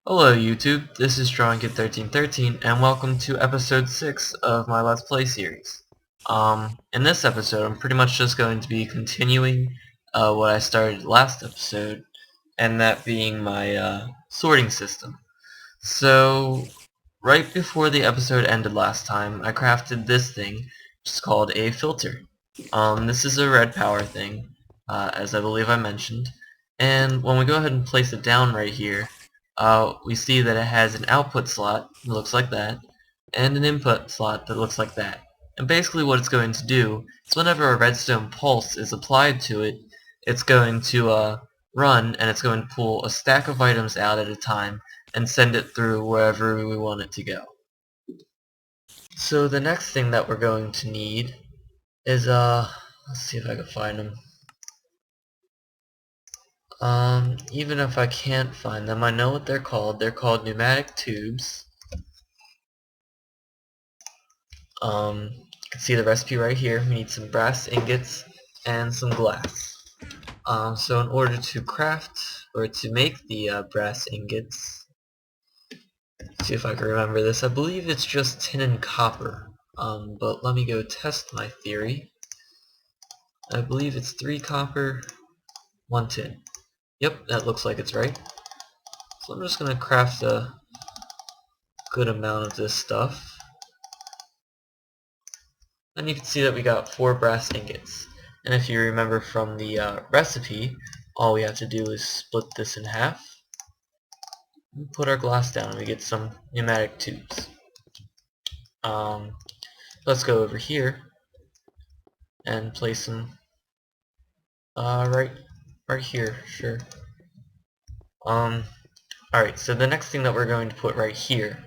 Hello YouTube, this is Cont'd1313 and welcome to episode 6 of my Let's Play series. In this episode I'm pretty much just going to be continuing what I started last episode, and that being my sorting system. So, right before the episode ended last time, I crafted this thing, which is called a filter. This is a red power thing, as I believe I mentioned, and when we go ahead and place it down right here, we see that it has an output slot that looks like that, and an input slot that looks like that. And basically what it's going to do is whenever a redstone pulse is applied to it, it's going to run, and it's going to pull a stack of items out at a time and send it through wherever we want it to go. So the next thing that we're going to need is let's see if I can find them. Even if I can't find them, I know what they're called. They're called pneumatic tubes. You can see the recipe right here. We need some brass ingots and some glass. So in order to craft, or to make the brass ingots, let's see if I can remember this. I believe it's just tin and copper. But let me go test my theory. I believe it's 3 copper, 1 tin. Yep, that looks like it's right. So I'm just going to craft a good amount of this stuff. And you can see that we got 4 brass ingots. And if you remember from the recipe, all we have to do is split this in half and put our glass down and we get some pneumatic tubes. Let's go over here and place them right here, sure. Alright, so the next thing that we're going to put right here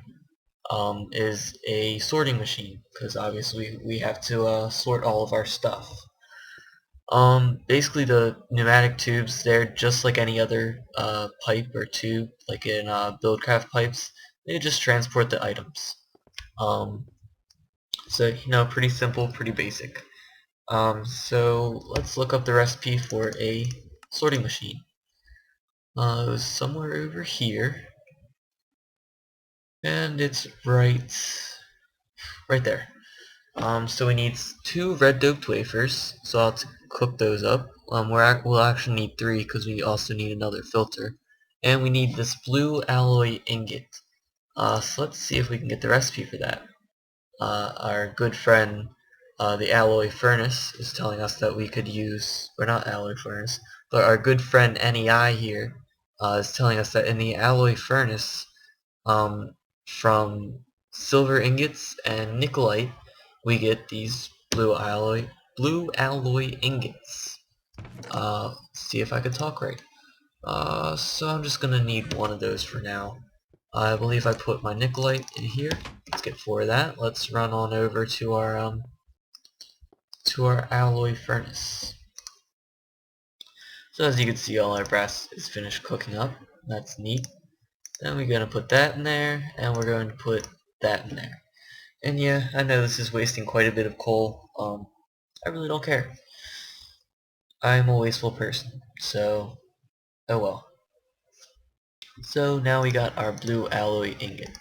is a sorting machine, because obviously we have to sort all of our stuff. Basically the pneumatic tubes, they're just like any other pipe or tube, like in Buildcraft pipes. They just transport the items. So, you know, pretty simple, pretty basic. So let's look up the recipe for a sorting machine. It was somewhere over here, and it's right there. So we need 2 red doped wafers, so I'll have to cook those up. We'll actually need 3 because we also need another filter. And we need this blue alloy ingot. So let's see if we can get the recipe for that. Our good friend, the alloy furnace, is telling us that we could use, or not alloy furnace, but our good friend NEI here is telling us that in the alloy furnace, from silver ingots and nickelite, we get these blue alloy ingots. See if I can talk right. So I'm just gonna need 1 of those for now. I believe I put my nickelite in here. Let's get 4 of that. Let's run on over to our alloy furnace. So as you can see, all our brass is finished cooking up. That's neat. Then we're gonna put that in there, and we're going to put that in there. And yeah, I know this is wasting quite a bit of coal. I really don't care. I'm a wasteful person, so oh well. So now we got our blue alloy ingot.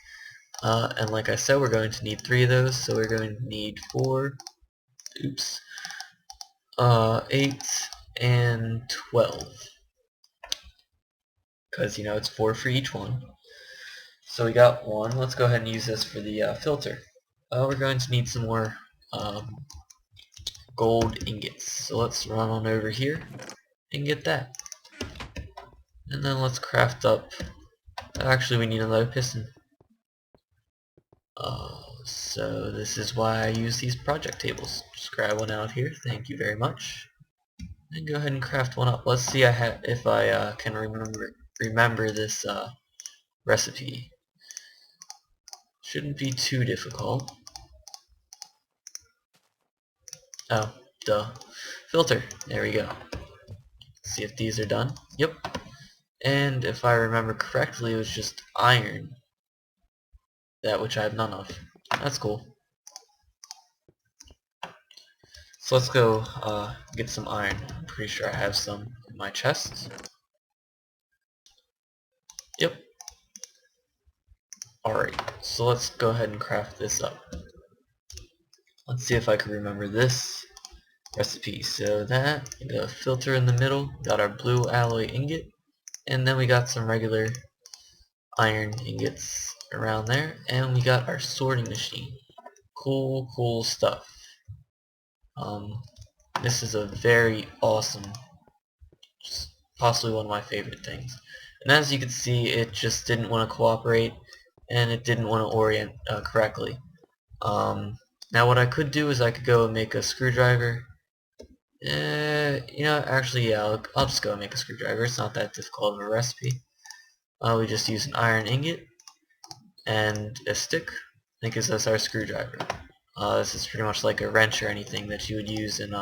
And like I said, we're going to need 3 of those, so we're going to need 4, 8, and 12. Because, you know, it's 4 for each one. So we got 1. Let's go ahead and use this for the filter. We're going to need some more gold ingots. So let's run on over here and get that. And then let's craft up. Actually, we need another piston. So this is why I use these project tables. Just grab one out here. Thank you very much. And go ahead and craft one up. Let's see if I can remember this recipe. Shouldn't be too difficult. Oh, duh. Filter. There we go. See if these are done. Yep. And if I remember correctly, it was just iron. That which I have none of. That's cool. So let's go get some iron. I'm pretty sure I have some in my chest. Yep. Alright, so let's go ahead and craft this up. Let's see if I can remember this recipe. So that, we got a filter in the middle, got our blue alloy ingot, and then we got some regular iron ingots around there, and we got our sorting machine. Cool stuff. This is a very awesome, possibly one of my favorite things. And as you can see, it just didn't want to cooperate, and it didn't want to orient correctly. Now what I could do is I could go and make a screwdriver. Actually, yeah, I'll just go and make a screwdriver. It's not that difficult of a recipe. We just use an iron ingot and a stick. That gives us our screwdriver. This is pretty much like a wrench or anything that you would use in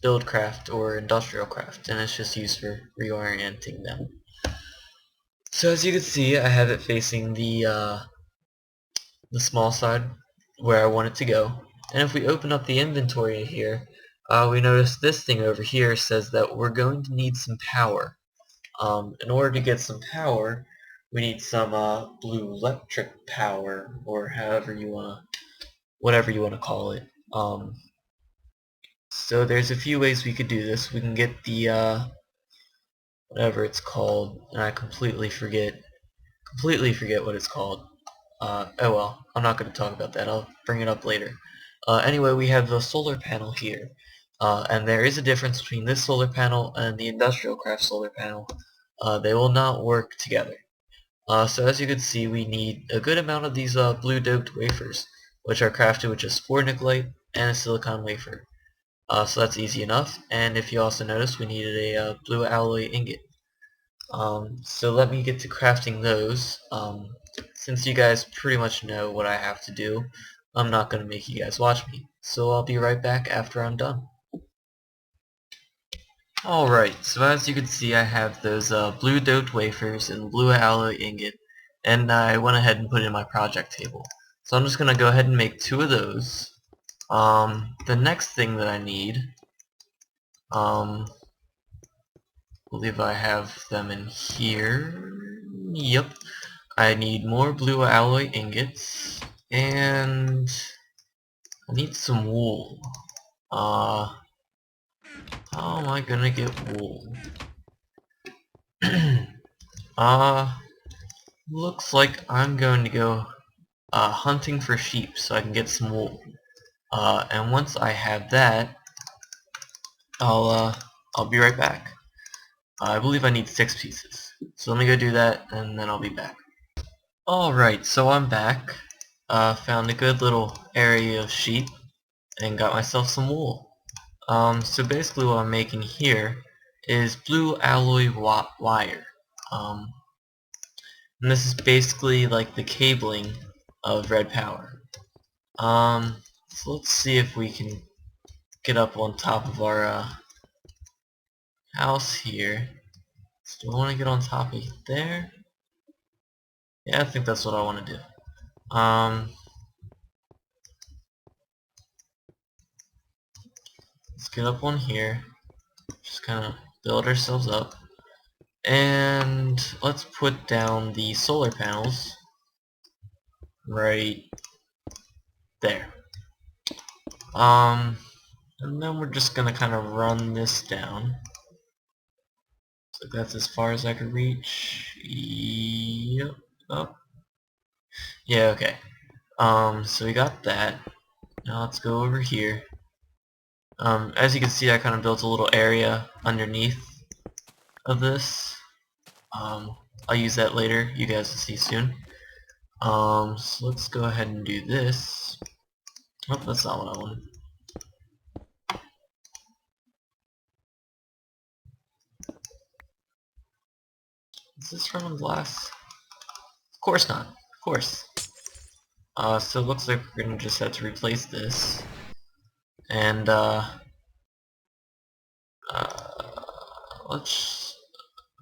buildcraft or industrial craft, and it's just used for reorienting them. So as you can see, I have it facing the small side where I want it to go. And if we open up the inventory here, we notice this thing over here says that we're going to need some power. In order to get some power, we need some blue electric power, or whatever you wanna call it. So there's a few ways we could do this. We can get the whatever it's called, and I completely forget what it's called. Oh well, I'm not going to talk about that. I'll bring it up later. Anyway, we have the solar panel here, and there is a difference between this solar panel and the industrial craft solar panel. They will not work together. So as you can see, we need a good amount of these blue doped wafers, which are crafted with just 4 nickelite and a silicon wafer. So that's easy enough. And if you also notice, we needed a blue alloy ingot. So let me get to crafting those. Since you guys pretty much know what I have to do, I'm not going to make you guys watch me. So I'll be right back after I'm done. Alright, so as you can see, I have those blue doped wafers and blue alloy ingot, and I went ahead and put it in my project table. So I'm just going to go ahead and make 2 of those. The next thing that I need, believe I have them in here. Yep. I need more blue alloy ingots, and I need some wool. How am I gonna get wool? Looks like I'm going to go hunting for sheep so I can get some wool. And once I have that, I'll be right back. I believe I need 6 pieces. So let me go do that, and then I'll be back. Alright, so I'm back. Found a good little area of sheep, and got myself some wool. So basically what I'm making here is blue alloy wire. And this is basically like the cabling of red power. So let's see if we can get up on top of our house here. So do I want to get on top of there? Yeah, I think that's what I want to do. Let's get up on here. Just kind of build ourselves up. And let's put down the solar panels right there. And then we're just gonna kind of run this down. So that's as far as I could reach. Yep. Oh. Yeah, okay. So we got that. Now let's go over here. As you can see, I kind of built a little area underneath of this. I'll use that later. You guys will see soon. So let's go ahead and do this. Oh, that's not what I wanted. Is this running glass? Of course not. Of course. So it looks like we're gonna just have to replace this. And let's.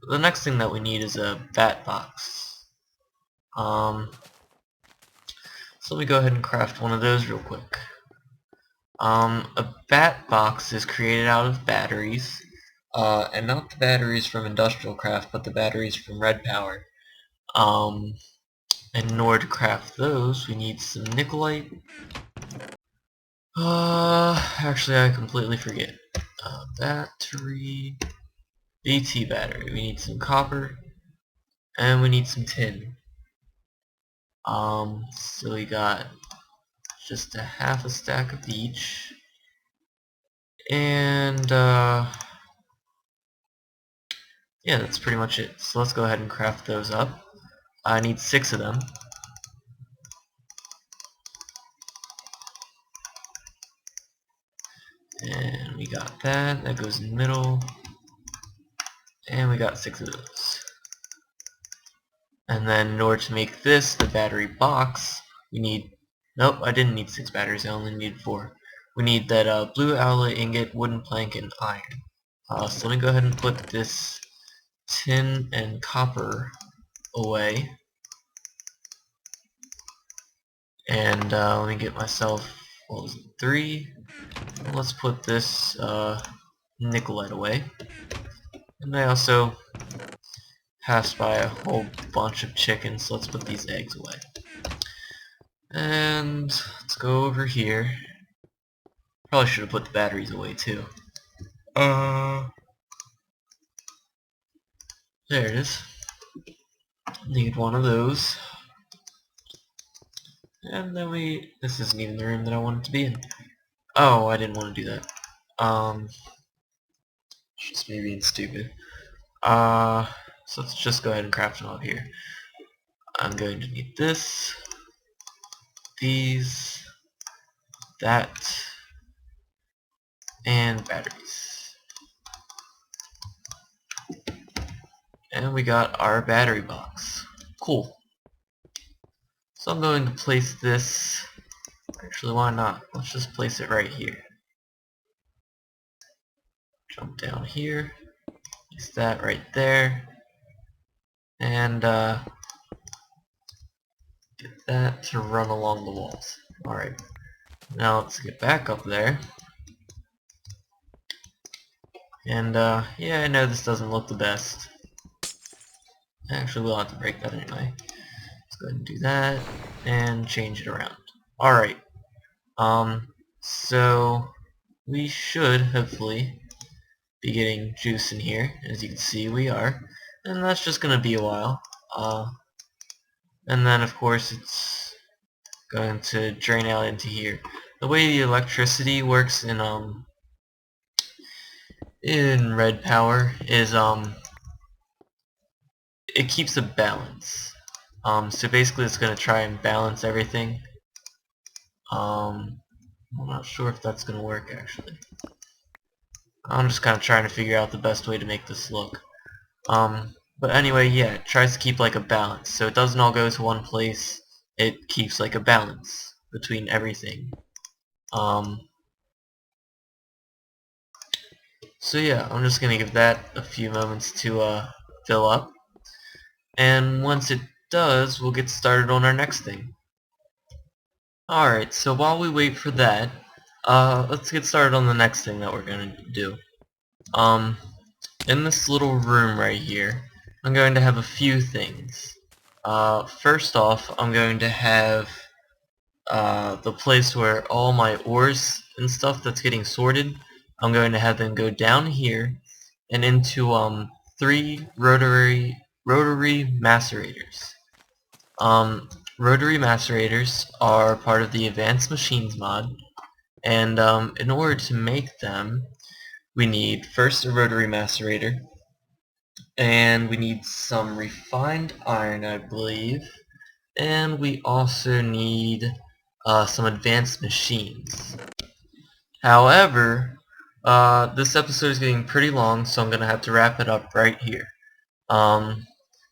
The next thing that we need is a bat box. So let me go ahead and craft one of those real quick. A bat box is created out of batteries, and not the batteries from industrial craft, but the batteries from red power. And in order to craft those, we need some nickelite. Actually I completely forget. Battery, BT battery. We need some copper, and we need some tin. So we got just a half a stack of each, and yeah, that's pretty much it. So let's go ahead and craft those up. I need 6 of them. And we got that. That goes in the middle. And we got 6 of those. And then in order to make this the battery box, we need... Nope, I didn't need 6 batteries. I only needed 4. We need that blue alloy ingot, wooden plank, and iron. So let me go ahead and put this tin and copper away. And let me get myself, what was it, 3. Let's put this nickelite away. And I also passed by a whole bunch of chickens, so let's put these eggs away. And let's go over here. Probably should have put the batteries away too. There it is. Need one of those. And then this isn't even the room that I wanted to be in. Oh, I didn't want to do that. Just me being stupid. So let's just go ahead and craft them up here. I'm going to need this, these, that, and batteries. And we got our battery box. Cool. So I'm going to place this, actually why not? Let's just place it right here. Jump down here, place that right there, and get that to run along the walls. Alright, now let's get back up there. And yeah, I know this doesn't look the best. Actually, we'll have to break that anyway. Let's go ahead and do that, and change it around. Alright, so we should hopefully be getting juice in here. As you can see, we are. And that's just gonna be a while. And then of course it's going to drain out into here. The way the electricity works in red power is it keeps a balance. So basically it's gonna try and balance everything. I'm not sure if that's gonna work actually. I'm just kind of trying to figure out the best way to make this look. But anyway, yeah, it tries to keep like a balance, so it doesn't all go to one place. It keeps like a balance between everything. So yeah, I'm just gonna give that a few moments to fill up, and once it does, we'll get started on our next thing. Alright, so while we wait for that, let's get started on the next thing that we're gonna do. In this little room right here, I'm going to have a few things. First off, I'm going to have the place where all my ores and stuff that's getting sorted, I'm going to have them go down here and into 3 rotary macerators. Rotary macerators are part of the Advanced Machines mod, and in order to make them, we need first a rotary macerator, and we need some refined iron, I believe, and we also need some advanced machines. However, this episode is getting pretty long, so I'm going to have to wrap it up right here.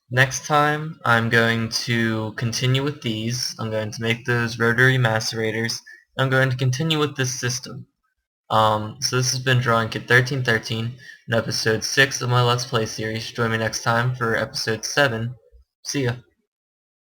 Next time, I'm going to continue with these. I'm going to make those rotary macerators. I'm going to continue with this system. So this has been Drawing Kid 1313 in episode 6 of my Let's Play series. Join me next time for episode 7. See ya.